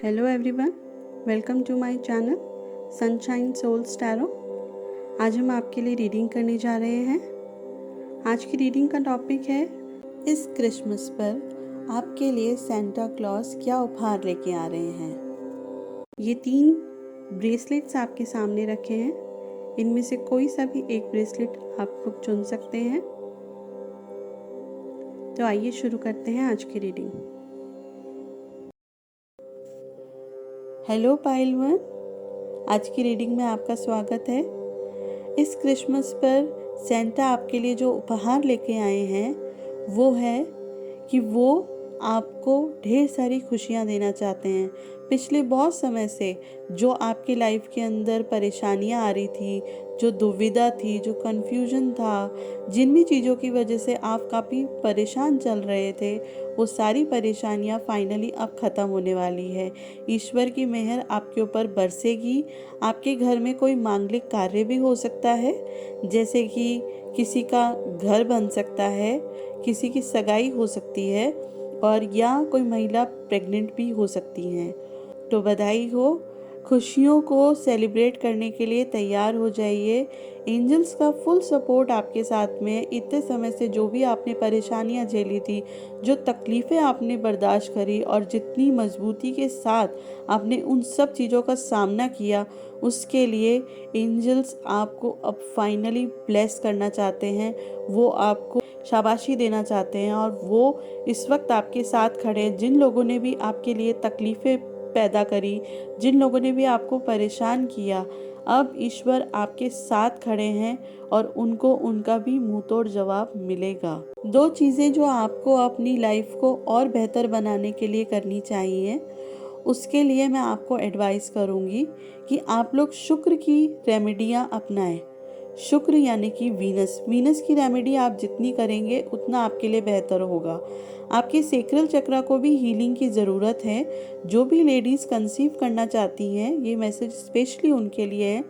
Hello everyone, welcome to my channel sunshine souls tarot. आज हम आपके लिए रीडिंग करने जा रहे हैं। आज की रीडिंग का टॉपिक है, इस क्रिसमस पर आपके लिए सेंटा क्लॉज क्या उपहार लेके आ रहे हैं। ये 3 ब्रेसलेट्स आपके सामने रखे हैं। इनमें से कोई सा भी एक ब्रेसलेट आप लोग चुन सकते हैं। तो आइए शुरू करते हैं आज की रीडिंग। हेलो पाइल वन, आज की रीडिंग में आपका स्वागत है। इस क्रिसमस पर सेंटा आपके लिए जो उपहार लेके आए हैं वो है कि वो आपको ढेर सारी खुशियाँ देना चाहते हैं। पिछले बहुत समय से जो आपकी लाइफ के अंदर परेशानियाँ आ रही थी, जो दुविधा थी, जो कन्फ्यूजन था, जिन भी चीज़ों की वजह से आप काफ़ी परेशान चल रहे थे, वो सारी परेशानियाँ फाइनली अब ख़त्म होने वाली है। ईश्वर की मेहर आपके ऊपर बरसेगी। आपके घर में कोई मांगलिक कार्य भी हो सकता है, जैसे कि किसी का घर बन सकता है, किसी की सगाई हो सकती है, और या कोई महिला प्रेग्नेंट भी हो सकती हैं। तो बधाई हो। खुशियों को सेलिब्रेट करने के लिए तैयार हो जाइए। एंजल्स का फुल सपोर्ट आपके साथ में। इतने समय से जो भी आपने परेशानियां झेली थी, जो तकलीफ़ें आपने बर्दाश्त करी और जितनी मजबूती के साथ आपने उन सब चीज़ों का सामना किया, उसके लिए एंजल्स आपको अब फाइनली ब्लेस करना चाहते हैं। वो आपको शाबाशी देना चाहते हैं और वो इस वक्त आपके साथ खड़े हैं। जिन लोगों ने भी आपके लिए तकलीफ़ें पैदा करी, जिन लोगों ने भी आपको परेशान किया, अब ईश्वर आपके साथ खड़े हैं और उनको उनका भी मुंह तोड़ जवाब मिलेगा। 2 चीज़ें जो आपको अपनी लाइफ को और बेहतर बनाने के लिए करनी चाहिए, उसके लिए मैं आपको एडवाइस करूँगी कि आप लोग शुक्र की रेमेडियाँ अपनाएं। शुक्र यानी कि वीनस की रेमेडी आप जितनी करेंगे उतना आपके लिए बेहतर होगा। आपके सेक्रल चक्रा को भी हीलिंग की ज़रूरत है। जो भी लेडीज़ कंसीव करना चाहती हैं, ये मैसेज स्पेशली उनके लिए है।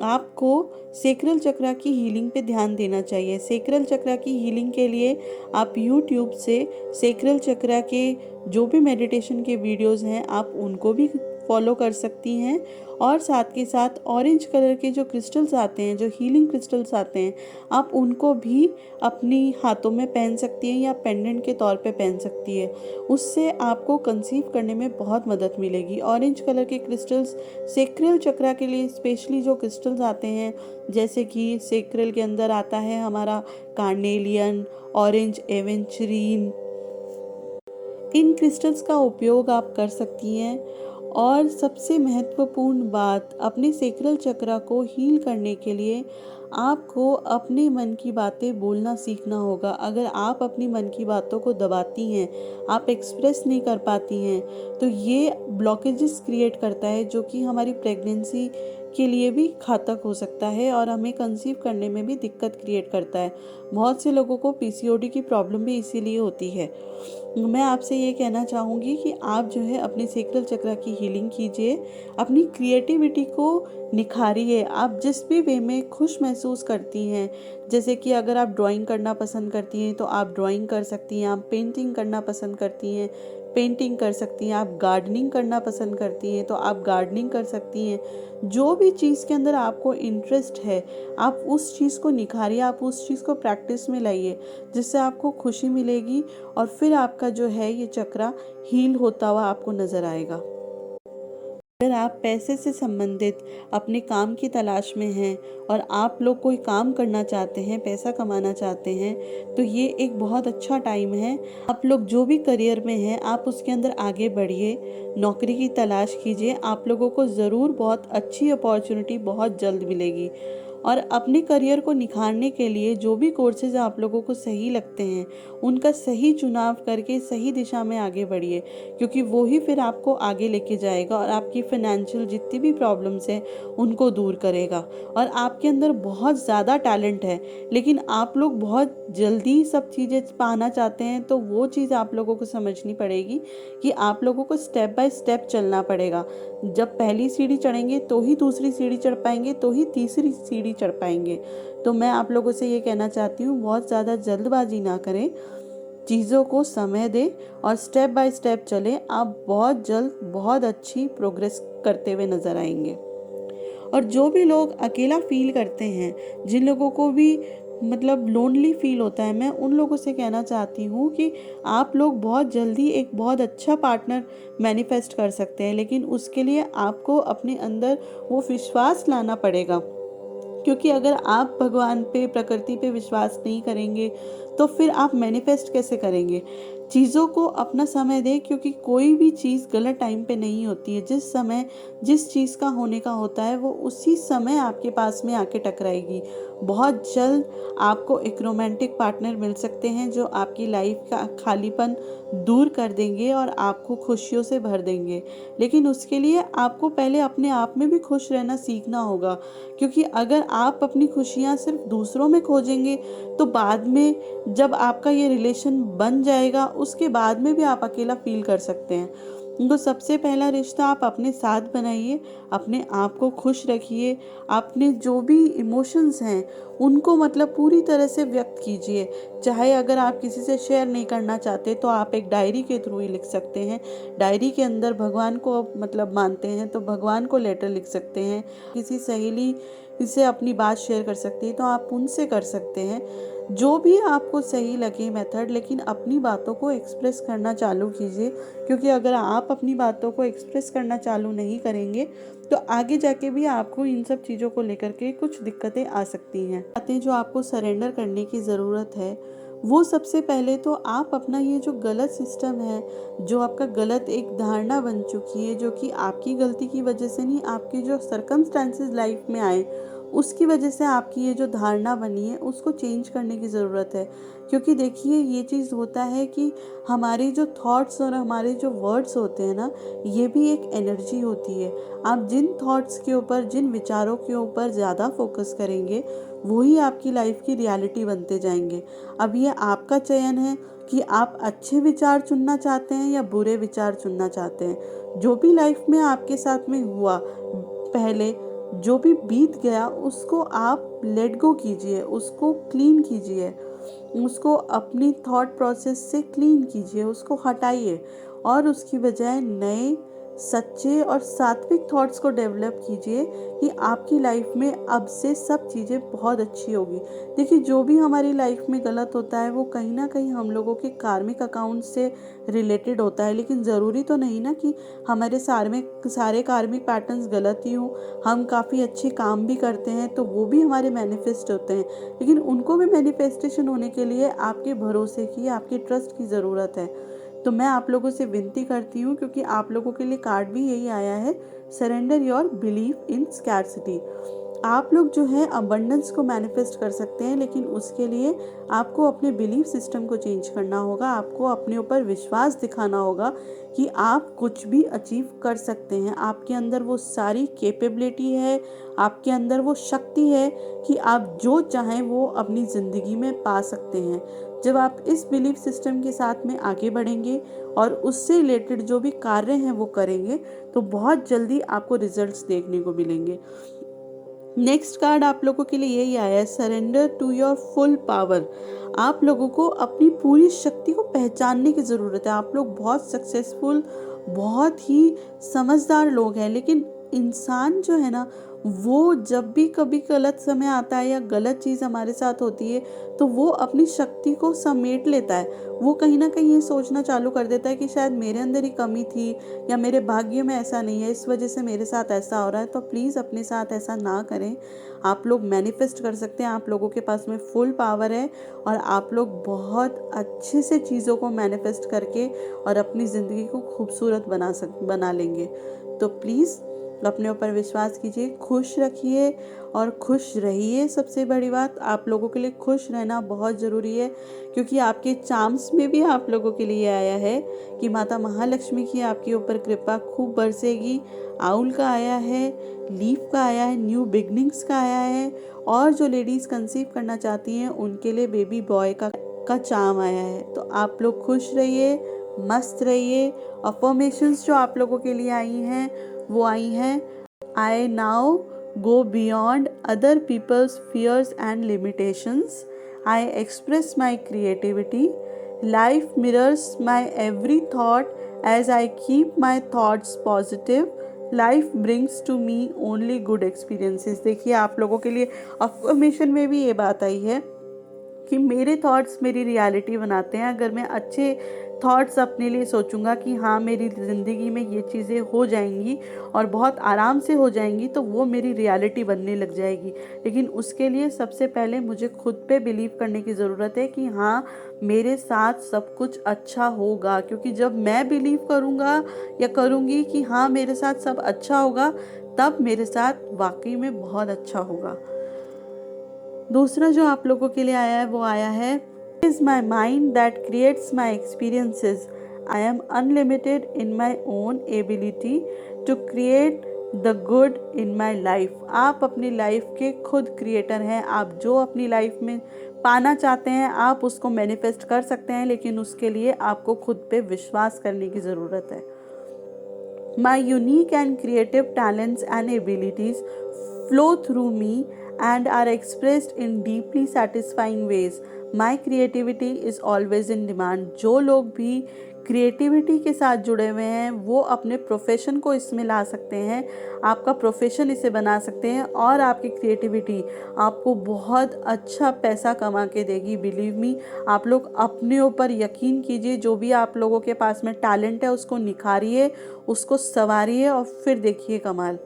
आपको सेक्रल चक्रा की हीलिंग पे ध्यान देना चाहिए। सेक्रल चक्रा की हीलिंग के लिए आप यूट्यूब से सेक्रल चक्रा के जो भी मेडिटेशन के वीडियोस हैं, आप उनको भी फॉलो कर सकती हैं। और साथ के साथ ऑरेंज कलर के जो क्रिस्टल्स आते हैं, जो हीलिंग क्रिस्टल्स आते हैं, आप उनको भी अपनी हाथों में पहन सकती हैं या पेंडेंट के तौर पे पहन सकती है। उससे आपको कंसीव करने में बहुत मदद मिलेगी। ऑरेंज कलर के क्रिस्टल्स सेक्रल चक्रा के लिए स्पेशली जो क्रिस्टल्स आते हैं, जैसे कि सेक्रल के अंदर आता है हमारा कार्नेलियन, ऑरेंज एवेंचरीन, इन क्रिस्टल्स का उपयोग आप कर सकती हैं। और सबसे महत्वपूर्ण बात, अपने सेक्रल चक्रा को हील करने के लिए आपको अपने मन की बातें बोलना सीखना होगा। अगर आप अपनी मन की बातों को दबाती हैं, आप एक्सप्रेस नहीं कर पाती हैं, तो ये ब्लॉकेजेस क्रिएट करता है, जो कि हमारी प्रेगनेंसी के लिए भी घातक हो सकता है और हमें कंसीव करने में भी दिक्कत क्रिएट करता है। बहुत से लोगों को पीसीओडी की प्रॉब्लम भी इसीलिए होती है। मैं आपसे ये कहना चाहूँगी कि आप जो है अपने सेक्रल चक्रा की हीलिंग कीजिए, अपनी क्रिएटिविटी को निखारिए। आप जिस भी वे में खुश महसूस करती हैं, जैसे कि अगर आप ड्राइंग करना पसंद करती हैं तो आप ड्राइंग कर सकती हैं, आप पेंटिंग करना पसंद करती हैं, पेंटिंग कर सकती हैं, आप गार्डनिंग करना पसंद करती हैं तो आप गार्डनिंग कर सकती हैं। जो भी चीज़ के अंदर आपको इंटरेस्ट है, आप उस चीज़ को निखारिए, आप उस चीज़ को प्रैक्टिस में लाइए, जिससे आपको खुशी मिलेगी और फिर आपका जो है ये चक्रा हील होता हुआ आपको नज़र आएगा। अगर आप पैसे से संबंधित अपने काम की तलाश में हैं और आप लोग कोई काम करना चाहते हैं, पैसा कमाना चाहते हैं, तो ये एक बहुत अच्छा टाइम है। आप लोग जो भी करियर में हैं, आप उसके अंदर आगे बढ़िए, नौकरी की तलाश कीजिए। आप लोगों को ज़रूर बहुत अच्छी अपॉर्चुनिटी बहुत जल्द मिलेगी। और अपने करियर को निखारने के लिए जो भी कोर्सेज आप लोगों को सही लगते हैं, उनका सही चुनाव करके सही दिशा में आगे बढ़िए, क्योंकि वो ही फिर आपको आगे लेके जाएगा और आपकी फाइनेंशियल जितनी भी प्रॉब्लम्स हैं उनको दूर करेगा। और आपके अंदर बहुत ज़्यादा टैलेंट है, लेकिन आप लोग बहुत जल्दी सब चीज़ें पाना चाहते हैं, तो वो चीज़ आप लोगों को समझनी पड़ेगी कि आप लोगों को स्टेप बाय स्टेप चलना पड़ेगा। जब पहली सीढ़ी चढ़ेंगे तो ही दूसरी सीढ़ी चढ़ पाएंगे, तो ही तीसरी सीढ़ी चढ़ पाएंगे। तो मैं आप लोगों से ये कहना चाहती हूँ, बहुत ज़्यादा जल्दबाजी ना करें, चीज़ों को समय दें और स्टेप बाय स्टेप चलें। आप बहुत जल्द बहुत अच्छी प्रोग्रेस करते हुए नज़र आएंगे। और जो भी लोग अकेला फील करते हैं, जिन लोगों को भी मतलब लोनली फील होता है, मैं उन लोगों से कहना चाहती हूँ कि आप लोग बहुत जल्दी एक बहुत अच्छा पार्टनर मैनिफेस्ट कर सकते हैं, लेकिन उसके लिए आपको अपने अंदर वो विश्वास लाना पड़ेगा। क्योंकि अगर आप भगवान पे, प्रकृति पे विश्वास नहीं करेंगे तो फिर आप मैनिफेस्ट कैसे करेंगे? चीज़ों को अपना समय दें, क्योंकि कोई भी चीज़ गलत टाइम पे नहीं होती है। जिस समय जिस चीज़ का होने का होता है वो उसी समय आपके पास में आके टकराएगी। बहुत जल्द आपको एक रोमांटिक पार्टनर मिल सकते हैं जो आपकी लाइफ का खालीपन दूर कर देंगे और आपको खुशियों से भर देंगे। लेकिन उसके लिए आपको पहले अपने आप में भी खुश रहना सीखना होगा, क्योंकि अगर आप अपनी खुशियाँ सिर्फ दूसरों में खोजेंगे तो बाद में जब आपका ये रिलेशन बन जाएगा उसके बाद में भी आप अकेला फील कर सकते हैं। तो सबसे पहला रिश्ता आप अपने साथ बनाइए, अपने आप को खुश रखिए, अपने जो भी इमोशंस हैं उनको मतलब पूरी तरह से व्यक्त कीजिए। चाहे अगर आप किसी से शेयर नहीं करना चाहते तो आप एक डायरी के थ्रू ही लिख सकते हैं। डायरी के अंदर भगवान को मतलब मानते हैं तो भगवान को लेटर लिख सकते हैं। किसी सहेली से अपनी बात शेयर कर सकते हैं तो आप उनसे कर सकते हैं। जो भी आपको सही लगे मेथड, लेकिन अपनी बातों को एक्सप्रेस करना चालू कीजिए, क्योंकि अगर आप अपनी बातों को एक्सप्रेस करना चालू नहीं करेंगे तो आगे जाके भी आपको इन सब चीज़ों को लेकर के कुछ दिक्कतें आ सकती हैं। बातें जो आपको सरेंडर करने की ज़रूरत है वो सबसे पहले तो आप अपना ये जो गलत सिस्टम है, जो आपका गलत एक धारणा बन चुकी है, जो कि आपकी गलती की वजह से नहीं, आपके जो सर्कमस्टांसेस लाइफ में आए उसकी वजह से आपकी ये जो धारणा बनी है उसको चेंज करने की ज़रूरत है। क्योंकि देखिए ये चीज़ होता है कि हमारे जो थॉट्स और हमारे जो वर्ड्स होते हैं ना, ये भी एक एनर्जी होती है। आप जिन थॉट्स के ऊपर, जिन विचारों के ऊपर ज़्यादा फोकस करेंगे वही आपकी लाइफ की रियलिटी बनते जाएंगे। अब ये आपका चयन है कि आप अच्छे विचार चुनना चाहते हैं या बुरे विचार चुनना चाहते हैं। जो भी लाइफ में आपके साथ में हुआ पहले, जो भी बीत गया उसको आप लेट गो कीजिए, उसको क्लीन कीजिए, उसको अपनी थॉट प्रोसेस से क्लीन कीजिए, उसको हटाइए और उसकी बजाय नए सच्चे और सात्विक थॉट्स को डेवलप कीजिए कि आपकी लाइफ में अब से सब चीज़ें बहुत अच्छी होगी। देखिए जो भी हमारी लाइफ में गलत होता है वो कहीं ना कहीं हम लोगों के कार्मिक अकाउंट से रिलेटेड होता है, लेकिन ज़रूरी तो नहीं ना कि हमारे सारे कार्मिक पैटर्न्स गलत ही हों। हम काफ़ी अच्छे काम भी करते हैं तो वो भी हमारे मैनिफेस्ट होते हैं, लेकिन उनको भी मैनिफेस्टेशन होने के लिए आपके भरोसे की, आपके ट्रस्ट की ज़रूरत है। तो मैं आप लोगों से विनती करती हूँ, क्योंकि आप लोगों के लिए कार्ड भी यही आया है, surrender your belief in scarcity. आप लोग जो है अबंडेंस को मैनिफेस्ट कर सकते हैं, लेकिन उसके लिए आपको अपने बिलीफ सिस्टम को चेंज करना होगा। आपको अपने ऊपर विश्वास दिखाना होगा कि आप कुछ भी अचीव कर सकते हैं। आपके अंदर वो सारी कैपेबिलिटी है, आपके अंदर वो शक्ति है कि आप जो चाहें वो अपनी ज़िंदगी में पा सकते हैं। जब आप इस बिलीफ सिस्टम के साथ में आगे बढ़ेंगे और उससे रिलेटेड जो भी कार्य हैं वो करेंगे तो बहुत जल्दी आपको रिजल्ट्स देखने को मिलेंगे। नेक्स्ट कार्ड आप लोगों के लिए यही आया है, surrender to your full power. आप लोगों को अपनी पूरी शक्ति को पहचानने की ज़रूरत है। आप लोग बहुत सक्सेसफुल, बहुत ही समझदार लोग हैं, लेकिन इंसान जो है ना वो जब भी कभी गलत समय आता है या गलत चीज़ हमारे साथ होती है तो वो अपनी शक्ति को समेट लेता है। वो कहीं ना कहीं ये सोचना चालू कर देता है कि शायद मेरे अंदर ही कमी थी या मेरे भाग्य में ऐसा नहीं है, इस वजह से मेरे साथ ऐसा हो रहा है। तो प्लीज़ अपने साथ ऐसा ना करें। आप लोग मैनिफेस्ट कर सकते हैं, आप लोगों के पास में फुल पावर है और आप लोग बहुत अच्छे से चीज़ों को मैनिफेस्ट करके और अपनी ज़िंदगी को खूबसूरत बना लेंगे। तो प्लीज़ अपने ऊपर विश्वास कीजिए, खुश रखिए और खुश रहिए। सबसे बड़ी बात, आप लोगों के लिए खुश रहना बहुत ज़रूरी है, क्योंकि आपके चार्म्स में भी आप लोगों के लिए आया है कि माता महालक्ष्मी की आपके ऊपर कृपा खूब बरसेगी। आउल का आया है, लीफ का आया है, न्यू बिगनिंग्स का आया है, और जो लेडीज़ कंसीव करना चाहती हैं उनके लिए बेबी बॉय का चार्म आया है। तो आप लोग खुश रहिए, मस्त रहिए। अफर्मेशंस जो आप लोगों के लिए आई हैं वो आई हैं, I now go beyond other people's fears and limitations, I express my creativity, Life mirrors my every thought. As I keep my thoughts positive, life brings to me only good experiences. देखिए आप लोगों के लिए affirmation में भी ये बात आई है कि मेरे थॉट्स मेरी रियलिटी बनाते हैं। अगर मैं अच्छे थॉट्स अपने लिए सोचूंगा कि हाँ मेरी ज़िंदगी में ये चीज़ें हो जाएंगी और बहुत आराम से हो जाएंगी, तो वो मेरी रियलिटी बनने लग जाएगी। लेकिन उसके लिए सबसे पहले मुझे खुद पे बिलीव करने की ज़रूरत है कि हाँ मेरे साथ सब कुछ अच्छा होगा। क्योंकि जब मैं बिलीव करूँगा या करूँगी कि हाँ मेरे साथ सब अच्छा होगा, तब मेरे साथ वाकई में बहुत अच्छा होगा। दूसरा जो आप लोगों के लिए आया है वो आया है, is my mind that creates my experiences. I am unlimited in my own ability to create the good in my life. आप अपनी लाइफ के खुद क्रिएटर हैं। आप जो अपनी लाइफ में पाना चाहते हैं आप उसको मैनिफेस्ट कर सकते हैं, लेकिन उसके लिए आपको खुद पे विश्वास करने की ज़रूरत है। My unique and creative talents and abilities flow through me and are expressed in deeply satisfying ways. My creativity is always in demand. जो लोग भी क्रिएटिविटी के साथ जुड़े हुए हैं वो अपने प्रोफेशन को इसमें ला सकते हैं, आपका प्रोफेशन इसे बना सकते हैं और आपकी क्रिएटिविटी आपको बहुत अच्छा पैसा कमा के देगी। बिलीव मी, आप लोग अपने ऊपर यकीन कीजिए। जो भी आप लोगों के पास में टैलेंट है उसको निखारिए, उसको संवारिए और फिर देखिए कमाल।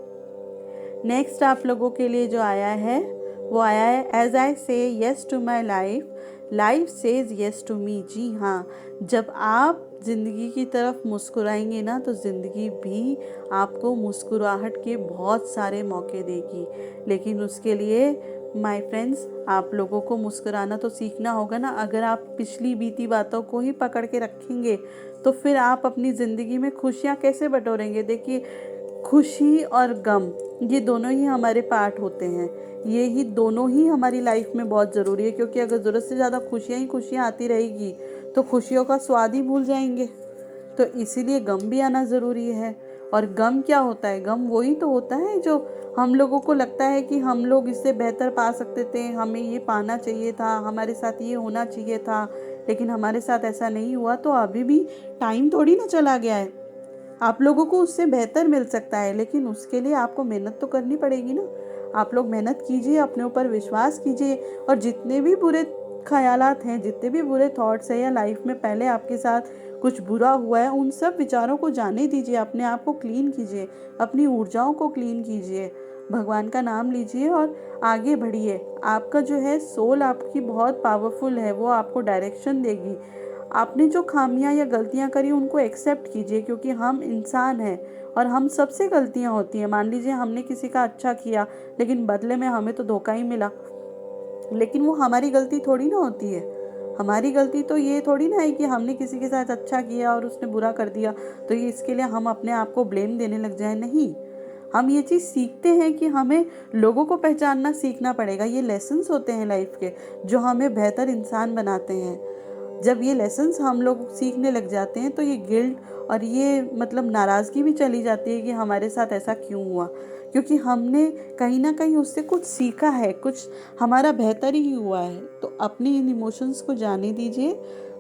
नेक्स्ट आप लोगों के लिए जो आया है वो आया है, as I say yes to my life, life says yes to me. जी हाँ, जब आप ज़िंदगी की तरफ मुस्कुराएंगे ना तो ज़िंदगी भी आपको मुस्कुराहट के बहुत सारे मौके देगी। लेकिन उसके लिए माय फ्रेंड्स आप लोगों को मुस्कुराना तो सीखना होगा ना। अगर आप पिछली बीती बातों को ही पकड़ के रखेंगे तो फिर आप अपनी ज़िंदगी में खुशियाँ कैसे बटोरेंगे। देखिए, खुशी और गम ये दोनों ही हमारे पार्ट होते हैं, ये ही दोनों ही हमारी लाइफ में बहुत ज़रूरी है। क्योंकि अगर ज़रूरत से ज़्यादा खुशियाँ ही खुशियाँ आती रहेगी तो खुशियों का स्वाद ही भूल जाएंगे। तो इसीलिए गम भी आना ज़रूरी है। और गम क्या होता है? गम वही तो होता है जो हम लोगों को लगता है कि हम लोग इससे बेहतर पा सकते थे, हमें ये पाना चाहिए था, हमारे साथ ये होना चाहिए था, लेकिन हमारे साथ ऐसा नहीं हुआ। तो अभी भी टाइम थोड़ी ना चला गया है, आप लोगों को उससे बेहतर मिल सकता है, लेकिन उसके लिए आपको मेहनत तो करनी पड़ेगी ना। आप लोग मेहनत कीजिए, अपने ऊपर विश्वास कीजिए और जितने भी बुरे ख्यालात हैं, जितने भी बुरे थॉट्स हैं या लाइफ में पहले आपके साथ कुछ बुरा हुआ है, उन सब विचारों को जाने दीजिए, अपने आप को क्लीन कीजिए, अपनी ऊर्जाओं को क्लीन कीजिए, भगवान का नाम लीजिए और आगे बढ़िए। आपका जो है सोल आपकी बहुत पावरफुल है, वो आपको डायरेक्शन देगी। आपने जो खामियां या गलतियां करी उनको एक्सेप्ट कीजिए, क्योंकि हम इंसान हैं और हम सबसे गलतियां होती हैं। मान लीजिए हमने किसी का अच्छा किया लेकिन बदले में हमें तो धोखा ही मिला, लेकिन वो हमारी गलती थोड़ी ना होती है। हमारी गलती तो ये थोड़ी ना है कि हमने किसी के साथ अच्छा किया और उसने बुरा कर दिया तो ये इसके लिए हम अपने आप को ब्लेम देने लग जाए। नहीं, हम ये चीज़ सीखते हैं कि हमें लोगों को पहचानना सीखना पड़ेगा। ये लेसन्स होते हैं लाइफ के जो हमें बेहतर इंसान बनाते हैं। जब ये लेसन्स हम लोग सीखने लग जाते हैं तो ये गिल्ट और ये मतलब नाराज़गी भी चली जाती है कि हमारे साथ ऐसा क्यों हुआ, क्योंकि हमने कहीं ना कहीं उससे कुछ सीखा है, कुछ हमारा बेहतर ही हुआ है। तो अपनी इन इमोशंस को जाने दीजिए,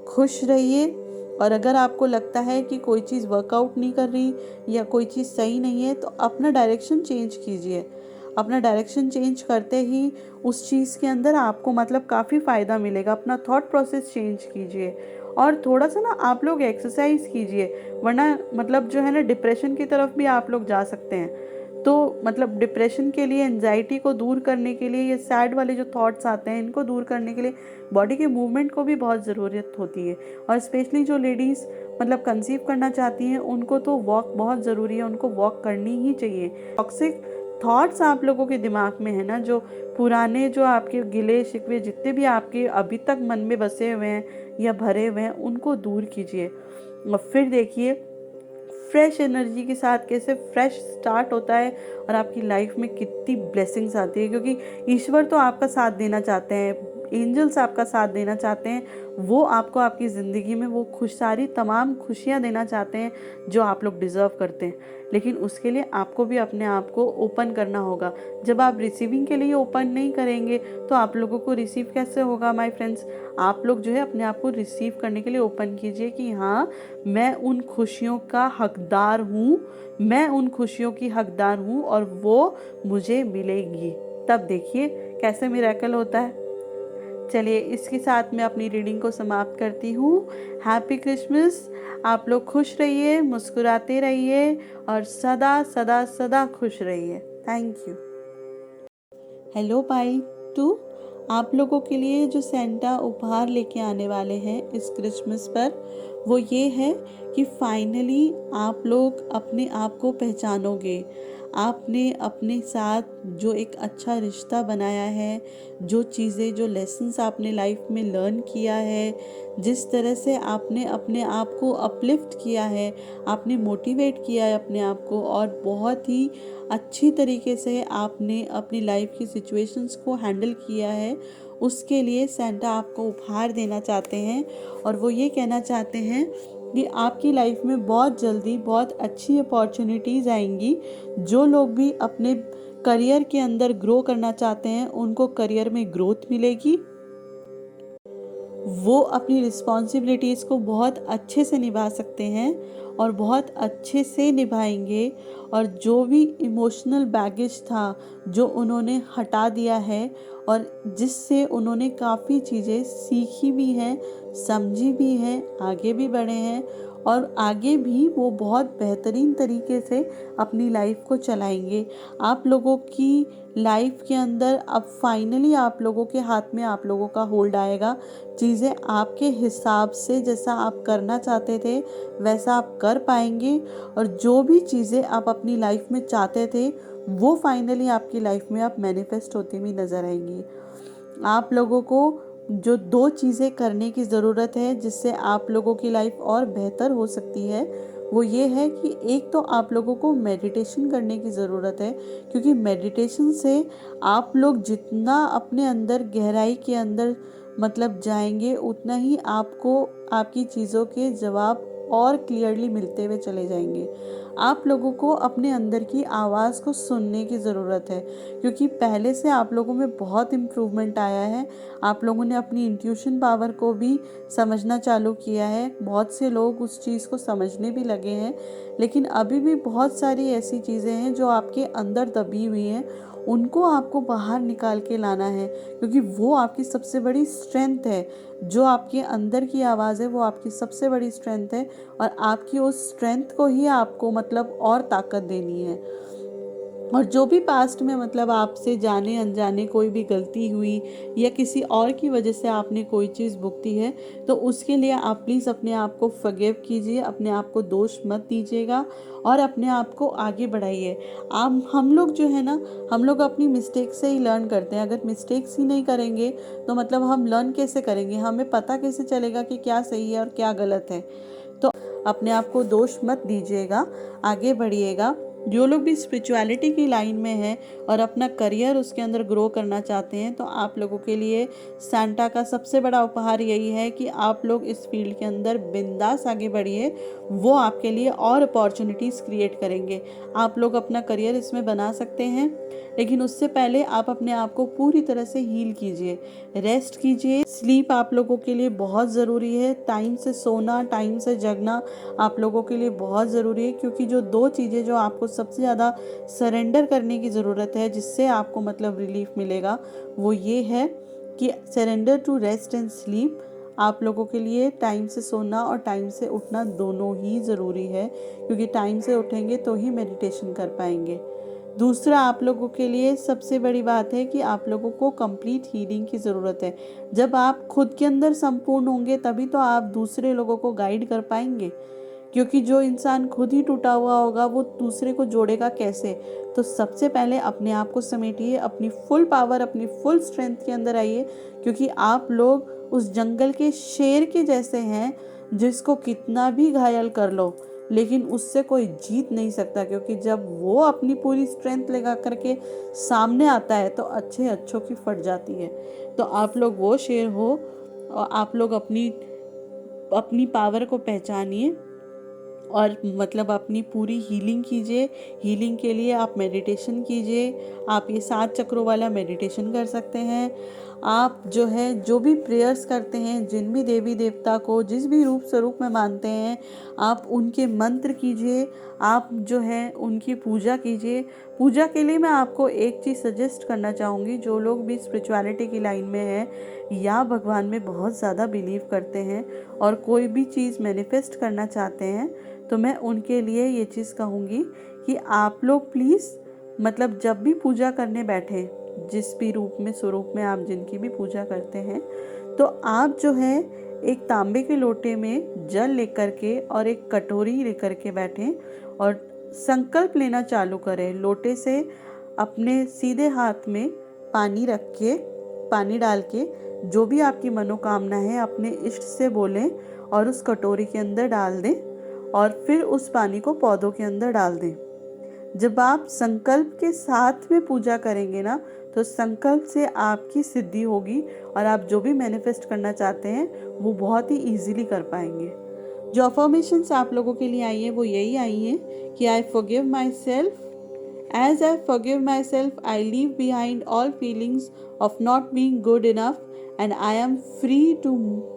खुश रहिए। और अगर आपको लगता है कि कोई चीज़ वर्कआउट नहीं कर रही या कोई चीज़ सही नहीं है तो अपना डायरेक्शन चेंज कीजिए। अपना डायरेक्शन चेंज करते ही उस चीज़ के अंदर आपको मतलब काफ़ी फ़ायदा मिलेगा। अपना थॉट प्रोसेस चेंज कीजिए और थोड़ा सा ना आप लोग एक्सरसाइज कीजिए, वरना मतलब जो है ना डिप्रेशन की तरफ भी आप लोग जा सकते हैं। तो मतलब डिप्रेशन के लिए, एंजाइटी को दूर करने के लिए, ये सैड वाले जो थॉट्स आते हैं इनको दूर करने के लिए बॉडी के मूवमेंट को भी बहुत ज़रूरत होती है। और स्पेशली जो लेडीज़ मतलब कंसीव करना चाहती हैं उनको तो वॉक बहुत ज़रूरी है, उनको वॉक करनी ही चाहिए। टॉक्सिक थॉट्स आप लोगों के दिमाग में है ना, जो पुराने जो आपके गिले शिकवे जितने भी आपके अभी तक मन में बसे हुए हैं या भरे हुए हैं उनको दूर कीजिए। और फिर देखिए फ्रेश एनर्जी के साथ कैसे फ्रेश स्टार्ट होता है और आपकी लाइफ में कितनी ब्लेसिंग्स आती है। क्योंकि ईश्वर तो आपका साथ देना चाहते हैं, एंजल्स आपका साथ देना चाहते हैं, वो आपको आपकी ज़िंदगी में वो सारी तमाम खुशियाँ देना चाहते हैं जो आप लोग डिज़र्व करते हैं। लेकिन उसके लिए आपको भी अपने आप को ओपन करना होगा। जब आप रिसीविंग के लिए ओपन नहीं करेंगे तो आप लोगों को रिसीव कैसे होगा माय फ्रेंड्स। आप लोग जो है अपने आप को रिसीव करने के लिए ओपन कीजिए कि हाँ, मैं उन खुशियों का हकदार हूँ, मैं उन खुशियों की हकदार हूँ और वो मुझे मिलेंगी। तब देखिए कैसे मिरेकल होता है। चलिए इसके साथ मैं अपनी रीडिंग को समाप्त करती हूँ। Happy Christmas. आप लोग खुश रहिए, मुस्कुराते रहिए और सदा सदा सदा खुश रहिए। Thank you. Hello by two. आप लोगों के लिए जो सेंटा उपहार लेके आने वाले हैं इस क्रिसमस पर, वो ये है कि फाइनली आप लोग अपने आप को पहचानोगे। आपने अपने साथ जो एक अच्छा रिश्ता बनाया है, जो चीज़ें, जो लेसन्स आपने लाइफ में लर्न किया है, जिस तरह से आपने अपने आप को अपलिफ्ट किया है, आपने मोटिवेट किया है अपने आप को, और बहुत ही अच्छी तरीके से आपने अपनी लाइफ की सिचुएशंस को हैंडल किया है, उसके लिए सेंटा आपको उपहार देना चाहते हैं। और वो ये कहना चाहते हैं कि आपकी लाइफ में बहुत जल्दी बहुत अच्छी अपॉर्चुनिटीज़ आएंगी। जो लोग भी अपने करियर के अंदर ग्रो करना चाहते हैं उनको करियर में ग्रोथ मिलेगी। वो अपनी रिस्पॉन्सिबिलिटीज़ को बहुत अच्छे से निभा सकते हैं और बहुत अच्छे से निभाएंगे। और जो भी इमोशनल बैगेज था जो उन्होंने हटा दिया है और जिससे उन्होंने काफ़ी चीज़ें सीखी भी हैं, समझी भी हैं, आगे भी बढ़े हैं, और आगे भी वो बहुत बेहतरीन तरीके से अपनी लाइफ को चलाएंगे। आप लोगों की लाइफ के अंदर अब फाइनली आप लोगों के हाथ में आप लोगों का होल्ड आएगा। चीज़ें आपके हिसाब से जैसा आप करना चाहते थे वैसा आप कर पाएंगे, और जो भी चीज़ें आप अपनी लाइफ में चाहते थे वो फाइनली आपकी लाइफ में आप मैनिफेस्ट होती हुई नज़र आएंगी। आप लोगों को जो 2 चीज़ें करने की ज़रूरत है जिससे आप लोगों की लाइफ और बेहतर हो सकती है, वो ये है कि एक तो आप लोगों को मेडिटेशन करने की ज़रूरत है, क्योंकि मेडिटेशन से आप लोग जितना अपने अंदर गहराई के अंदर मतलब जाएंगे उतना ही आपको आपकी चीज़ों के जवाब और क्लियरली मिलते हुए चले जाएंगे। आप लोगों को अपने अंदर की आवाज़ को सुनने की ज़रूरत है, क्योंकि पहले से आप लोगों में बहुत इम्प्रूवमेंट आया है। आप लोगों ने अपनी इंट्यूशन पावर को भी समझना चालू किया है। बहुत से लोग उस चीज़ को समझने भी लगे हैं, लेकिन अभी भी बहुत सारी ऐसी चीज़ें हैं जो आपके अंदर दबी हुई हैं, उनको आपको बाहर निकाल के लाना है, क्योंकि वो आपकी सबसे बड़ी स्ट्रेंथ है। जो आपके अंदर की आवाज़ है वो आपकी सबसे बड़ी स्ट्रेंथ है, और आपकी उस स्ट्रेंथ को ही आपको मतलब और ताकत देनी है। और जो भी पास्ट में मतलब आपसे जाने अनजाने कोई भी गलती हुई या किसी और की वजह से आपने कोई चीज़ भुगती है, तो उसके लिए आप प्लीज़ अपने आप को फॉरगिव कीजिए, अपने आप को दोष मत दीजिएगा और अपने आप को आगे बढ़ाइए। हम लोग जो है ना, हम लोग अपनी मिस्टेक से ही लर्न करते हैं। अगर मिस्टेक्स ही नहीं करेंगे तो मतलब हम लर्न कैसे करेंगे, हमें पता कैसे चलेगा कि क्या सही है और क्या गलत है। तो अपने आप को दोष मत दीजिएगा, आगे बढ़िएगा। जो लोग भी स्पिरिचुअलिटी की लाइन में हैं और अपना करियर उसके अंदर ग्रो करना चाहते हैं, तो आप लोगों के लिए सांता का सबसे बड़ा उपहार यही है कि आप लोग इस फील्ड के अंदर बिंदास आगे बढ़िए। वो आपके लिए और अपॉर्चुनिटीज़ क्रिएट करेंगे। आप लोग अपना करियर इसमें बना सकते हैं, लेकिन उससे पहले आप अपने आप को पूरी तरह से हील कीजिए, रेस्ट कीजिए। स्लीप आप लोगों के लिए बहुत ज़रूरी है। टाइम से सोना, टाइम से जगना आप लोगों के लिए बहुत ज़रूरी है, क्योंकि जो 2 चीज़ें जो आपको सबसे ज़्यादा सरेंडर करने की ज़रूरत है, जिससे आपको मतलब रिलीफ मिलेगा, वो ये है कि surrender to rest and sleep. आप लोगों के लिए टाइम से सोना और टाइम से उठना दोनों ही ज़रूरी है, क्योंकि टाइम से उठेंगे तो ही मेडिटेशन कर पाएंगे। दूसरा, आप लोगों के लिए सबसे बड़ी बात है कि आप लोगों को कंप्लीट हीलिंग की ज़रूरत है। जब आप खुद के अंदर संपूर्ण होंगे तभी तो आप दूसरे लोगों को गाइड कर पाएंगे, क्योंकि जो इंसान खुद ही टूटा हुआ होगा वो दूसरे को जोड़ेगा कैसे। तो सबसे पहले अपने आप को समेटिए, अपनी फुल पावर, अपनी फुल स्ट्रेंथ के अंदर आइए, क्योंकि आप लोग उस जंगल के शेर के जैसे हैं जिसको कितना भी घायल कर लो लेकिन उससे कोई जीत नहीं सकता, क्योंकि जब वो अपनी पूरी स्ट्रेंथ लगा करके सामने आता है तो अच्छे अच्छों की फट जाती है। तो आप लोग वो शेर हो और आप लोग अपनी अपनी पावर को पहचानिए और मतलब अपनी पूरी हीलिंग कीजिए। हीलिंग के लिए आप मेडिटेशन कीजिए। आप ये 7 चक्रों वाला मेडिटेशन कर सकते हैं। आप जो है जो भी प्रेयर्स करते हैं, जिन भी देवी देवता को जिस भी रूप स्वरूप में मानते हैं, आप उनके मंत्र कीजिए। आप जो है उनकी पूजा कीजिए। पूजा के लिए मैं आपको एक चीज़ सजेस्ट करना चाहूँगी। जो लोग भी स्पिरिचुअलिटी की लाइन में हैं या भगवान में बहुत ज़्यादा बिलीव करते हैं और कोई भी चीज़ मैनिफेस्ट करना चाहते हैं, तो मैं उनके लिए ये चीज़ कहूँगी कि आप लोग प्लीज़ मतलब जब भी पूजा करने बैठे, जिस भी रूप में स्वरूप में आप जिनकी भी पूजा करते हैं, तो आप जो है एक तांबे के लोटे में जल लेकर के और एक कटोरी लेकर के बैठें और संकल्प लेना चालू करें। लोटे से अपने सीधे हाथ में पानी रख के, पानी डाल के जो भी आपकी मनोकामना है अपने इष्ट से बोलें और उस कटोरी के अंदर डाल दें और फिर उस पानी को पौधों के अंदर डाल दें। जब आप संकल्प के साथ में पूजा करेंगे ना, तो संकल्प से आपकी सिद्धि होगी और आप जो भी मैनिफेस्ट करना चाहते हैं वो बहुत ही इजीली कर पाएंगे। जो अफर्मेशंस आप लोगों के लिए आई हैं वो यही आई हैं कि I forgive myself, as I forgive myself I leave behind all feelings of not being good enough and I am free to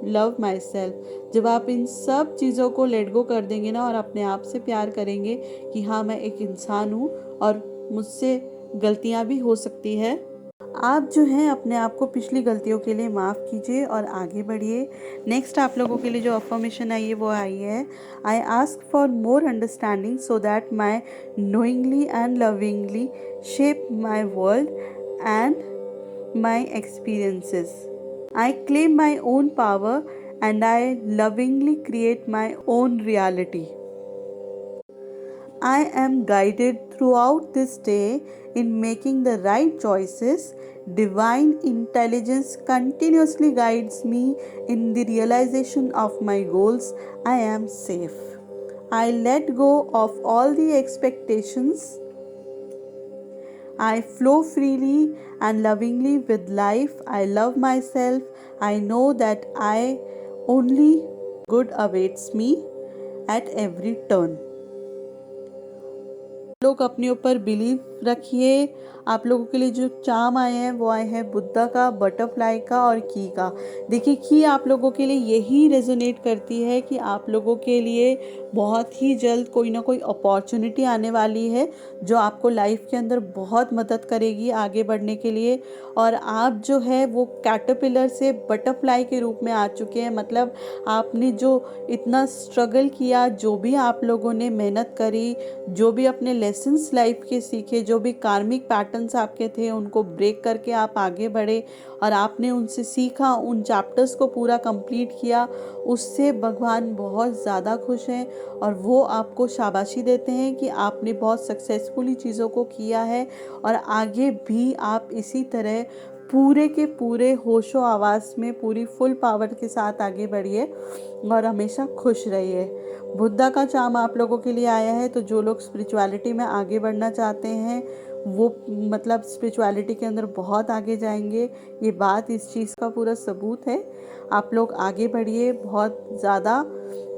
love myself. जब आप इन सब चीज़ों को लेट गो कर देंगे ना और अपने आप से प्यार करेंगे कि हाँ मैं एक इंसान हूँ और मुझसे गलतियाँ भी हो सकती है, आप जो हैं अपने आप को पिछली गलतियों के लिए माफ़ कीजिए और आगे बढ़िए। नेक्स्ट आप लोगों के लिए जो अफर्मेशन आई है वो आई है, I ask for more understanding so that my knowingly and lovingly shape my world and my experiences. I claim my own power and I lovingly create my own reality. I am guided throughout this day in making the right choices. Divine intelligence continuously guides me in the realization of my goals. I am safe. I let go of all the expectations. I flow freely and lovingly with life. I love myself. I know that I only good awaits me at every turn. लोग अपने ऊपर believe रखिए। आप लोगों के लिए जो charm आए हैं वो आए हैं बुद्धा का, बटरफ्लाई का और की का। देखिए की आप लोगों के लिए यही रेजोनेट करती है कि आप लोगों के लिए बहुत ही जल्द कोई ना कोई अपॉर्चुनिटी आने वाली है जो आपको लाइफ के अंदर बहुत मदद करेगी आगे बढ़ने के लिए। और आप जो है वो कैटरपिलर से बटरफ्लाई के रूप में आ चुके हैं। मतलब आपने जो इतना स्ट्रगल किया, जो भी आप लोगों ने मेहनत करी, जो भी अपने लेसन्स लाइफ के सीखे, जो भी कार्मिक पैटर्न्स आपके थे उनको ब्रेक करके आप आगे बढ़े और आपने उनसे सीखा, उन चैप्टर्स को पूरा कंप्लीट किया, उससे भगवान बहुत ज़्यादा खुश हैं और वो आपको शाबाशी देते हैं कि आपने बहुत सक्सेसफुली चीज़ों को किया है और आगे भी आप इसी तरह पूरे के पूरे होशो आवाज़ में पूरी फुल पावर के साथ आगे बढ़िए और हमेशा खुश रहिए। बुद्धा का चार्म आप लोगों के लिए आया है, तो जो लोग स्पिरिचुअलिटी में आगे बढ़ना चाहते हैं वो मतलब स्पिरिचुअलिटी के अंदर बहुत आगे जाएंगे। ये बात इस चीज़ का पूरा सबूत है। आप लोग आगे बढ़िए बहुत ज़्यादा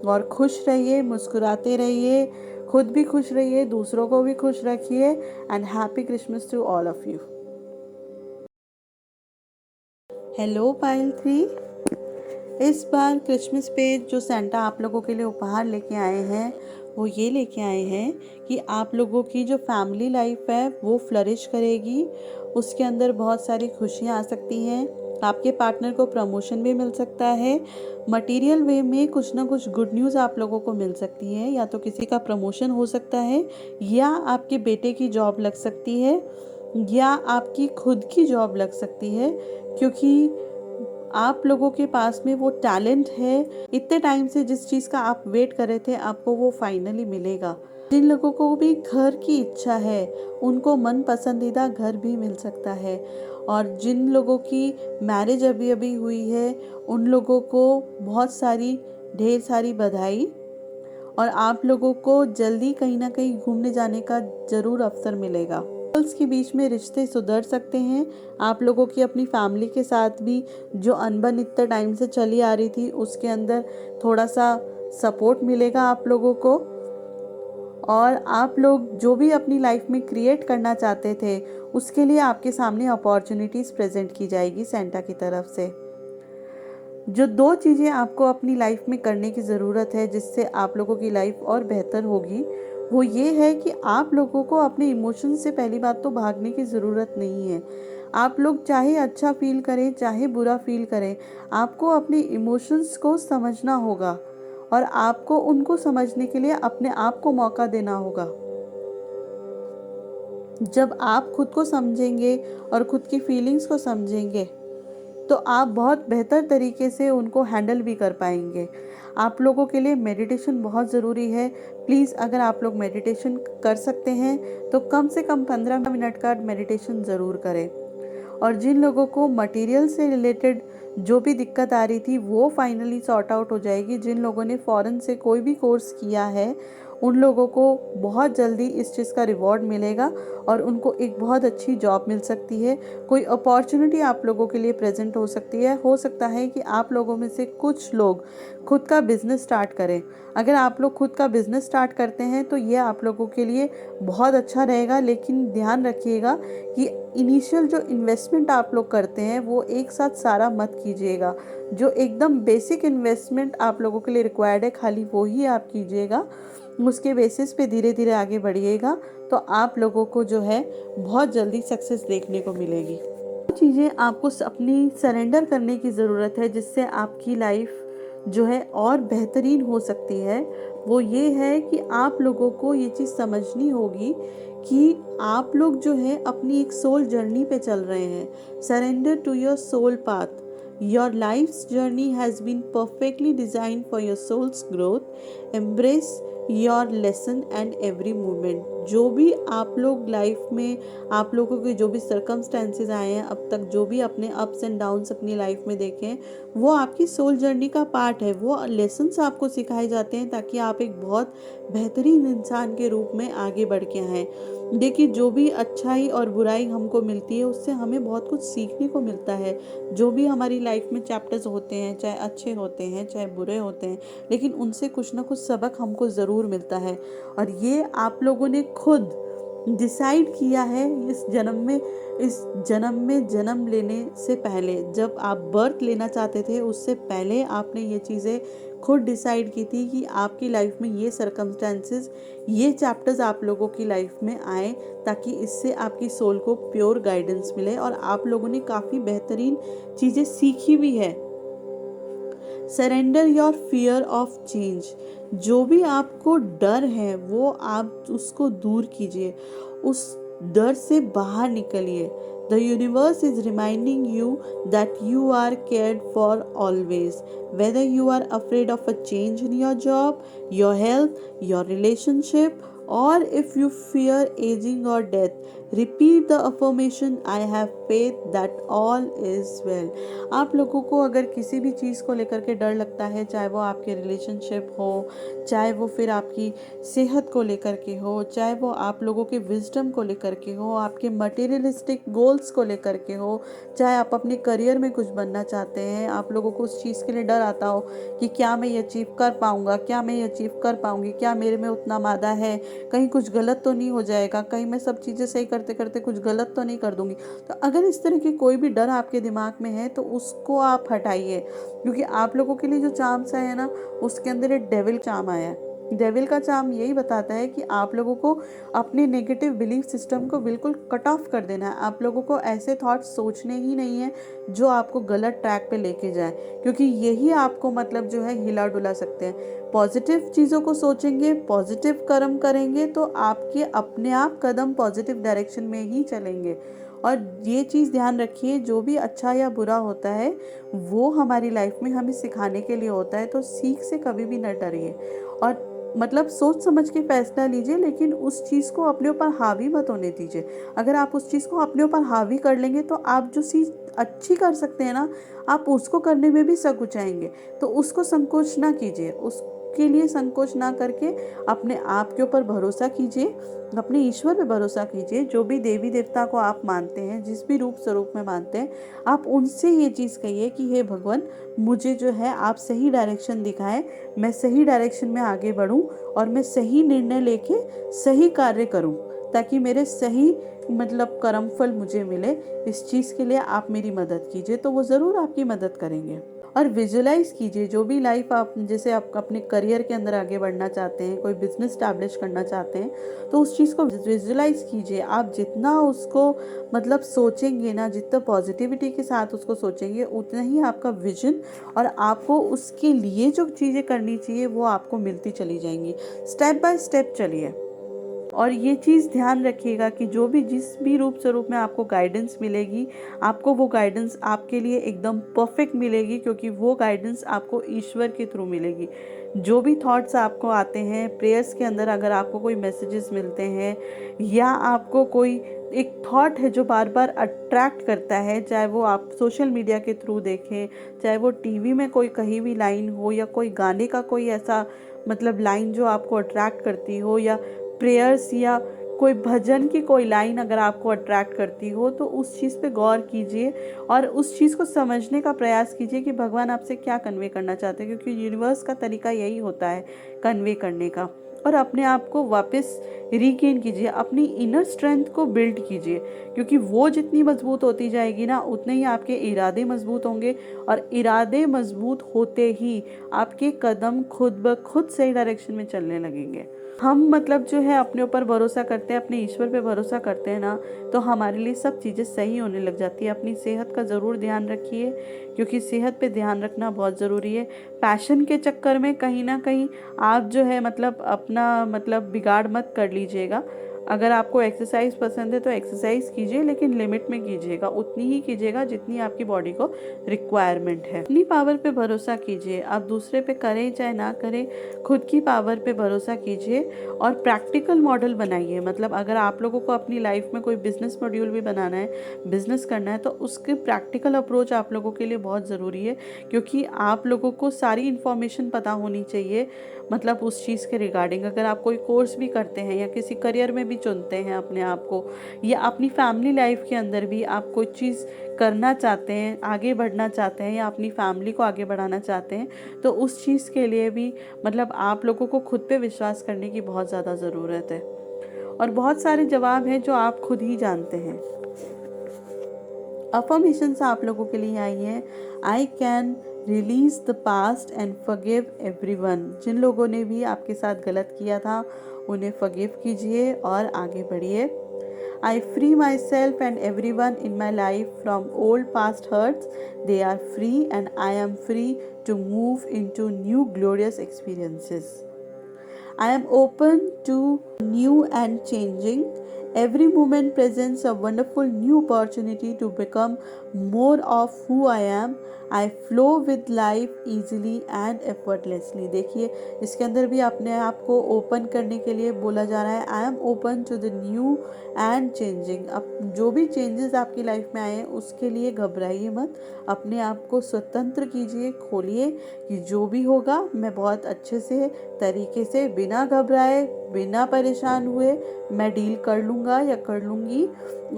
और खुश रहिए, मुस्कुराते रहिए, खुद भी खुश रहिए, दूसरों को भी खुश रखिए and happy Christmas to all of you. Hello पाइल 3, इस बार क्रिसमस पे जो सेंटा आप लोगों के लिए उपहार लेके आए हैं वो ये लेके आए हैं कि आप लोगों की जो फैमिली लाइफ है वो फ्लरिश करेगी, उसके अंदर बहुत सारी खुशियाँ आ सकती हैं, आपके पार्टनर को प्रमोशन भी मिल सकता है, मटेरियल वे में कुछ ना कुछ गुड न्यूज़ आप लोगों को मिल सकती है, या तो किसी का प्रमोशन हो सकता है या आपके बेटे की जॉब लग सकती है या आपकी खुद की जॉब लग सकती है, क्योंकि आप लोगों के पास में वो टैलेंट है। इतने टाइम से जिस चीज़ का आप वेट कर रहे थे आपको वो फाइनली मिलेगा। जिन लोगों को भी घर की इच्छा है उनको मन पसंदीदा घर भी मिल सकता है और जिन लोगों की मैरिज अभी अभी हुई है उन लोगों को बहुत सारी ढेर सारी बधाई। और आप लोगों को जल्दी कहीं ना कहीं घूमने जाने का ज़रूर अवसर मिलेगा। कपल्स के बीच में रिश्ते सुधर सकते हैं। आप लोगों की अपनी फैमिली के साथ भी जो अनबन इतने टाइम से चली आ रही थी उसके अंदर थोड़ा सा सपोर्ट मिलेगा आप लोगों को। और आप लोग जो भी अपनी लाइफ में क्रिएट करना चाहते थे उसके लिए आपके सामने अपॉर्चुनिटीज़ प्रेजेंट की जाएगी सेंटा की तरफ से। जो 2 चीज़ें आपको अपनी लाइफ में करने की ज़रूरत है जिससे आप लोगों की लाइफ और बेहतर होगी, वो ये है कि आप लोगों को अपने इमोशंस से पहली बात तो भागने की ज़रूरत नहीं है। आप लोग चाहे अच्छा फील करें चाहे बुरा फील करें, आपको अपने इमोशंस को समझना होगा और आपको उनको समझने के लिए अपने आप को मौका देना होगा। जब आप खुद को समझेंगे और खुद की फीलिंग्स को समझेंगे तो आप बहुत बेहतर तरीके से उनको हैंडल भी कर पाएंगे। आप लोगों के लिए मेडिटेशन बहुत ज़रूरी है। प्लीज़ अगर आप लोग मेडिटेशन कर सकते हैं तो कम से कम 15 मिनट का मेडिटेशन ज़रूर करें। और जिन लोगों को मटेरियल से रिलेटेड जो भी दिक्कत आ रही थी वो फाइनली सॉर्ट आउट हो जाएगी। जिन लोगों ने फ़ॉरेन से कोई भी कोर्स किया है उन लोगों को बहुत जल्दी इस चीज़ का रिवॉर्ड मिलेगा और उनको एक बहुत अच्छी जॉब मिल सकती है। कोई अपॉर्चुनिटी आप लोगों के लिए प्रेजेंट हो सकती है। हो सकता है कि आप लोगों में से कुछ लोग खुद का बिजनेस स्टार्ट करें। अगर आप लोग खुद का बिजनेस स्टार्ट करते हैं तो ये आप लोगों के लिए बहुत अच्छा रहेगा, लेकिन ध्यान रखिएगा कि इनिशियल जो इन्वेस्टमेंट आप लोग करते हैं वो एक साथ सारा मत कीजिएगा। जो एकदम बेसिक इन्वेस्टमेंट आप लोगों के लिए रिक्वायर्ड है खाली वो ही आप कीजिएगा। उसके बेसिस पे धीरे धीरे आगे बढ़िएगा तो आप लोगों को जो है बहुत जल्दी सक्सेस देखने को मिलेगी। चीज़ें आपको अपनी सरेंडर करने की ज़रूरत है जिससे आपकी लाइफ जो है और बेहतरीन हो सकती है। वो ये है कि आप लोगों को ये चीज़ समझनी होगी कि आप लोग जो है अपनी एक सोल जर्नी पे चल रहे हैं। Surrender to your soul path. Your life's journey has been perfectly designed for your soul's growth. Embrace your lesson and every moment. जो भी आप लोग लाइफ में आप लोगों के जो भी सर्कमस्टेंसेस आए हैं अब तक, जो भी अपने अप्स एंड डाउन्स अपनी लाइफ में देखे हैं, वो आपकी सोल जर्नी का पार्ट है। वो लेसन्स आपको सिखाए जाते हैं ताकि आप एक बहुत बेहतरीन इंसान के रूप में आगे बढ़ के आएँ। देखिए, जो भी अच्छाई और बुराई हमको मिलती है उससे हमें बहुत कुछ सीखने को मिलता है। जो भी हमारी लाइफ में चैप्टर्स होते हैं, चाहे अच्छे होते हैं चाहे बुरे होते हैं, लेकिन उनसे कुछ ना कुछ सबक हमको ज़रूर मिलता है। और ये आप लोगों ने खुद डिसाइड किया है इस जन्म में जन्म लेने से पहले। जब आप बर्थ लेना चाहते थे उससे पहले आपने ये चीज़ें खुद डिसाइड की थी कि आपकी लाइफ में ये सर्कमस्टेंसेस, ये चैप्टर्स आप लोगों की लाइफ में आए ताकि इससे आपकी सोल को प्योर गाइडेंस मिले। और आप लोगों ने काफ़ी बेहतरीन चीज़ें सीखी भी है। Surrender your fear of change. जो भी आपको डर है वो आप उसको दूर कीजिए, उस डर से बाहर निकलिए। The universe is reminding you that you are cared for always. Whether you are afraid of a change in your job, your health, your relationship, or if you fear aging or death, repeat the affirmation, I have faith that all is well. आप लोगों को अगर किसी भी चीज़ को लेकर के डर लगता है, चाहे वो आपके रिलेशनशिप हो, चाहे वो फिर आपकी सेहत को लेकर के हो, चाहे वो आप लोगों के विजडम को लेकर के हो, आपके मटेरियलिस्टिक गोल्स को लेकर के हो, चाहे आप अपने करियर में कुछ बनना चाहते हैं, आप लोगों को उस चीज़ के लिए डर आता हो कि क्या मैं ये अचीव कर पाऊँगा, क्या मैं ये अचीव कर पाऊँगी, क्या मेरे में उतना मादा है, कहीं कुछ गलत तो नहीं हो जाएगा, कहीं मैं सब चीज़ें सही करते करते कुछ गलत तो नहीं कर दूँगी। तो अगर इस तरह की कोई भी डर आपके दिमाग में है तो उसको आप हटाइए, क्योंकि आप लोगों के लिए जो चार्म्स आए हैं ना उसके अंदर एक डेविल चार्म आया है। डेविल का चार्म यही बताता है कि आप लोगों को अपने नेगेटिव बिलीफ सिस्टम को बिल्कुल कट ऑफ कर देना है। आप लोगों को ऐसे थॉट्स सोचने ही नहीं है जो आपको गलत ट्रैक पे लेके जाए, क्योंकि यही आपको मतलब जो है हिला डुला सकते हैं। पॉजिटिव चीज़ों को सोचेंगे, पॉजिटिव कर्म करेंगे तो आपके अपने आप कदम पॉजिटिव डायरेक्शन में ही चलेंगे। और ये चीज़ ध्यान रखिए, जो भी अच्छा या बुरा होता है वो हमारी लाइफ में हमें सिखाने के लिए होता है, तो सीख से कभी भी न डरिए और मतलब सोच समझ के फैसला लीजिए, लेकिन उस चीज़ को अपने ऊपर हावी मत होने दीजिए। अगर आप उस चीज़ को अपने ऊपर हावी कर लेंगे तो आप जो चीज़ अच्छी कर सकते हैं ना, आप उसको करने में भी संकोचाएंगे। तो उसको संकोच ना कीजिए, के लिए संकोच ना करके अपने आप के ऊपर भरोसा कीजिए, अपने ईश्वर पे भरोसा कीजिए। जो भी देवी देवता को आप मानते हैं, जिस भी रूप स्वरूप में मानते हैं, आप उनसे ये चीज़ कहिए कि हे भगवान, मुझे जो है आप सही डायरेक्शन दिखाएं, मैं सही डायरेक्शन में आगे बढ़ूं और मैं सही निर्णय लेके सही कार्य करूं, ताकि मेरे सही मतलब कर्म फल मुझे मिले। इस चीज़ के लिए आप मेरी मदद कीजिए। तो वो ज़रूर आपकी मदद करेंगे। और विजुलाइज कीजिए जो भी लाइफ आप, जैसे आप अपने करियर के अंदर आगे बढ़ना चाहते हैं, कोई बिजनेस स्टैब्लिश करना चाहते हैं, तो उस चीज़ को विजुलाइज कीजिए। आप जितना उसको मतलब सोचेंगे ना, जितना पॉजिटिविटी के साथ उसको सोचेंगे, उतना ही आपका विजन और आपको उसके लिए जो चीज़ें करनी चाहिए वो आपको मिलती चली जाएंगी। स्टेप बाय स्टेप चलिए। और ये चीज़ ध्यान रखिएगा कि जो भी जिस भी रूप स्वरूप में आपको गाइडेंस मिलेगी, आपको वो गाइडेंस आपके लिए एकदम परफेक्ट मिलेगी, क्योंकि वो गाइडेंस आपको ईश्वर के थ्रू मिलेगी। जो भी थॉट्स आपको आते हैं प्रेयर्स के अंदर, अगर आपको कोई मैसेजेस मिलते हैं या आपको कोई एक थॉट है जो बार बार अट्रैक्ट करता है, चाहे वो आप सोशल मीडिया के थ्रू देखें, चाहे वो टीवी में कोई कहीं भी लाइन हो, या कोई गाने का कोई ऐसा मतलब लाइन जो आपको अट्रैक्ट करती हो, या प्रेयर्स या कोई भजन की कोई लाइन अगर आपको अट्रैक्ट करती हो, तो उस चीज़ पे गौर कीजिए और उस चीज़ को समझने का प्रयास कीजिए कि भगवान आपसे क्या कन्वे करना चाहते हैं, क्योंकि यूनिवर्स का तरीका यही होता है कन्वे करने का। और अपने आप को वापस रीगेन कीजिए, अपनी इनर स्ट्रेंथ को बिल्ड कीजिए, क्योंकि वो जितनी मजबूत होती जाएगी ना, उतने ही आपके इरादे मजबूत होंगे, और इरादे मजबूत होते ही आपके कदम खुद ब खुद सही डायरेक्शन में चलने लगेंगे। हम मतलब जो है अपने ऊपर भरोसा करते हैं, अपने ईश्वर पे भरोसा करते हैं ना, तो हमारे लिए सब चीज़ें सही होने लग जाती है। अपनी सेहत का ज़रूर ध्यान रखिए, क्योंकि सेहत पे ध्यान रखना बहुत ज़रूरी है। पैशन के चक्कर में कहीं ना कहीं आप जो है मतलब अपना मतलब बिगाड़ मत कर लीजिएगा। अगर आपको एक्सरसाइज पसंद है तो एक्सरसाइज कीजिए, लेकिन लिमिट में कीजिएगा, उतनी ही कीजिएगा जितनी आपकी बॉडी को रिक्वायरमेंट है। अपनी पावर पे भरोसा कीजिए, आप दूसरे पे करें चाहे ना करें, खुद की पावर पे भरोसा कीजिए और प्रैक्टिकल मॉडल बनाइए। मतलब अगर आप लोगों को अपनी लाइफ में कोई बिजनेस मॉड्यूल भी बनाना है, बिजनेस करना है, तो उसके प्रैक्टिकल अप्रोच आप लोगों के लिए बहुत ज़रूरी है, क्योंकि आप लोगों को सारी इन्फॉर्मेशन पता होनी चाहिए मतलब उस चीज़ के रिगार्डिंग। अगर आप कोई कोर्स भी करते हैं या किसी करियर में भी चुनते हैं अपने आप को, या अपनी फैमिली लाइफ के अंदर भी आप कोई चीज़ करना चाहते हैं, आगे बढ़ना चाहते हैं, या अपनी फैमिली को आगे बढ़ाना चाहते हैं, तो उस चीज़ के लिए भी मतलब आप लोगों को खुद पे विश्वास करने की बहुत ज़्यादा ज़रूरत है। और बहुत सारे जवाब हैं जो आप खुद ही जानते हैं। अफर्मेशंस आप लोगों के लिए आई हैं। I can release the past and forgive everyone. जिन लोगों ने भी आपके साथ गलत किया था उन्हें फॉरगिव कीजिए और आगे बढ़िए। I free myself and everyone in my life from old past hurts. They are free and I am free to move into new glorious experiences. I am open to new and changing. Every moment presents a wonderful new opportunity to become more of who I am. I flow with life easily and effortlessly. देखिए इसके अंदर भी अपने आप को open करने के लिए बोला जा रहा है। I am open to the new and changing. अब जो भी चेंजेस आपकी लाइफ में आए हैं उसके लिए घबराइए मत, अपने आप को स्वतंत्र कीजिए, खोलिए कि जो भी होगा मैं बहुत अच्छे से तरीके से, बिना घबराए, बिना परेशान हुए मैं डील कर लूँगा या कर लूँगी।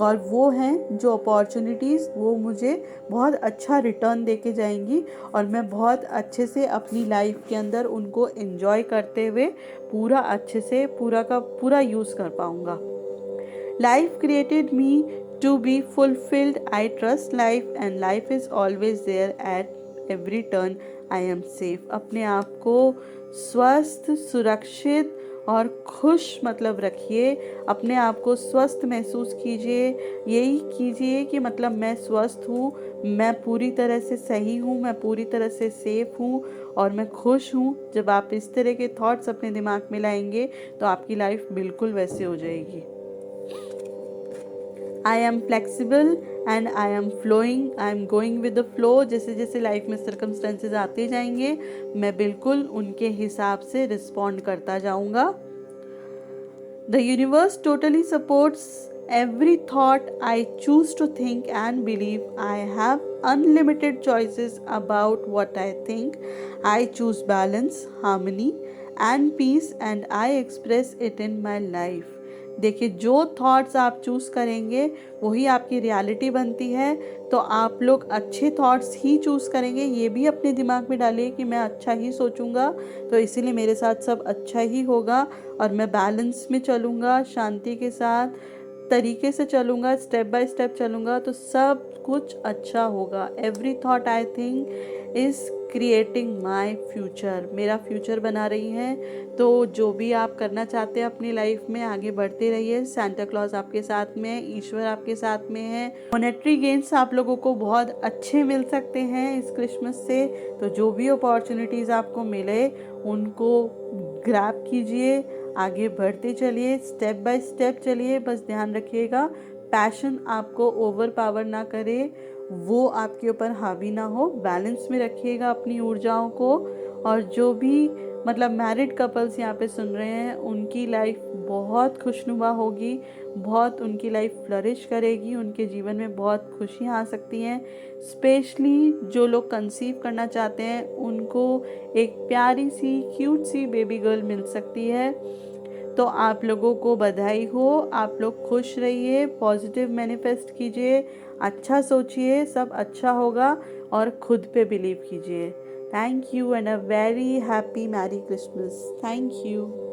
और वो हैं जो अपॉर्चुनिटीज़, वो मुझे बहुत अच्छा रिटर्न देके जाएंगी और मैं बहुत अच्छे से अपनी लाइफ के अंदर उनको एंजॉय करते हुए पूरा अच्छे से पूरा का पूरा यूज़ कर पाऊँगा। Life created me to be fulfilled. I trust life and life is always there at every turn. I am safe. अपने आप को स्वस्थ, सुरक्षित और खुश मतलब रखिए। अपने आप को स्वस्थ महसूस कीजिए, यही कीजिए कि मतलब मैं स्वस्थ हूँ, मैं पूरी तरह से सही हूँ, मैं पूरी तरह से सेफ हूँ और मैं खुश हूँ। जब आप इस तरह के थॉट्स अपने दिमाग में लाएंगे तो आपकी लाइफ बिल्कुल वैसे हो जाएगी। I am flexible and I am flowing, I am going with the flow. जैसे जैसे लाइफ में सर्कमस्टेंसेज आते जाएंगे मैं बिल्कुल उनके हिसाब से रिस्पॉन्ड करता जाऊंगा। The universe totally supports every thought I choose to think and believe. I have unlimited choices about what I think. I choose balance, harmony and peace and I express it in my life. देखिए, जो thoughts आप choose करेंगे वही आपकी reality बनती है। तो आप लोग अच्छे थॉट्स ही चूज़ करेंगे, ये भी अपने दिमाग में डालिए कि मैं अच्छा ही सोचूंगा, तो इसीलिए मेरे साथ सब अच्छा ही होगा और मैं बैलेंस में चलूँगा, शांति के साथ तरीके से चलूँगा, स्टेप बाय स्टेप चलूँगा, तो सब कुछ अच्छा होगा। Every thought I think is creating my future, मेरा फ्यूचर बना रही है। तो जो भी आप करना चाहते हैं अपनी लाइफ में, आगे बढ़ते रहिए। सांता क्लॉज आपके साथ में है, ईश्वर आपके साथ में है। मॉनेटरी गेन्स आप लोगों को बहुत अच्छे मिल सकते हैं इस क्रिसमस से। तो जो भी अपॉर्चुनिटीज़ आपको मिले उनको ग्रैब कीजिए, आगे बढ़ते चलिए, स्टेप बाय स्टेप चलिए। बस ध्यान रखिएगा पैशन आपको ओवर पावर ना करे, वो आपके ऊपर हावी ना हो। बैलेंस में रखिएगा अपनी ऊर्जाओं को। और जो भी मतलब मैरिड कपल्स यहाँ पे सुन रहे हैं, उनकी लाइफ बहुत खुशनुमा होगी, बहुत उनकी लाइफ फ्लरिश करेगी, उनके जीवन में बहुत खुशियाँ आ सकती हैं। स्पेशली जो लोग कंसीव करना चाहते हैं उनको एक प्यारी सी क्यूट सी बेबी गर्ल मिल सकती है। तो आप लोगों को बधाई हो, आप लोग खुश रहिए, पॉजिटिव मैनिफेस्ट कीजिए, अच्छा सोचिए, सब अच्छा होगा और खुद पे बिलीव कीजिए। Thank you and a very happy merry Christmas. Thank you.